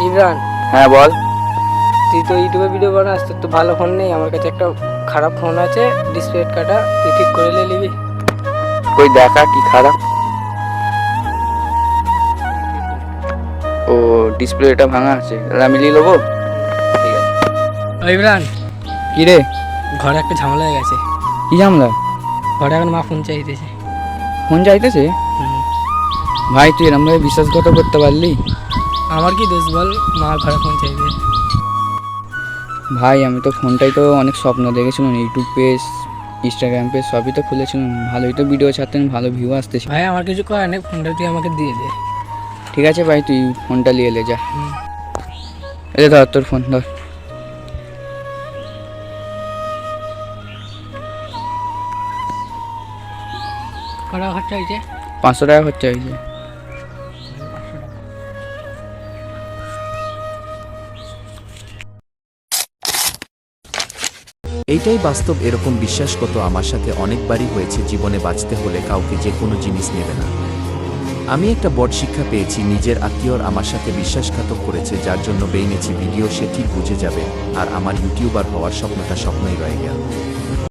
ইমরান, হ্যাঁ বল। তুই তো ইউটিউবে ভিডিও বানাস, তোর তো ভালো ফোন নেই। আমার কাছে একটা খারাপ ফোন আছে, ডিসপ্লে কাটা, তুই ঠিক করে নিবি। কই দেখা কি খারাপ? ও ডিসপ্লেটা ভাঙা আছে, আমি নিয়ে নেবো। ঠিক আছে। ইমরান, কি রে? ঘরে একটা ঝামেলা হয়ে গেছে। কি ঝামেলা? ঘরে এখন মা ফোন চাইতেছে। ফোন চাইতেছে? ভাই তুই এরম ভাবে বিশ্বাসঘাত করতে পারলি? আমার কি দোষ বল, মা ঘরে ফোন চাইবে। ভাই আমি তো ফোনটাই তো অনেক স্বপ্ন দেখেছিলাম, ইউটিউব পেজ, ইনস্টাগ্রাম পেজ সবই তো খুলেছিলাম, ভালোই তো ভিডিও ছাড়তেন, ভালো ভিউ আসতেছে। ভাই আমার কিছু করার নেই, ফোনটা তুই আমাকে দিয়ে দে। ঠিক আছে ভাই, তুই ফোনটা নিয়ে এলে যা। এই ধর তোর ফোন ধর। কটা খরচা হয়েছে? 500 টাকা খরচা হয়েছে। এইটাই বাস্তব। এরকম বিশ্বাসগত আমার সাথে অনেকবারই হয়েছে। জীবনে বাঁচতে হলে কাউকে যে কোনো জিনিস নেবে না। আমি একটা বড় শিক্ষা পেয়েছি, নিজের আত্মীয়র আমার সাথে বিশ্বাসঘাতক করেছে, যার জন্য বেইনেছি ভিডিও, সে ঠিক বুঝে যাবে, আর আমার ইউটিউবার হওয়ার স্বপ্নটা স্বপ্নই রয়ে গেল।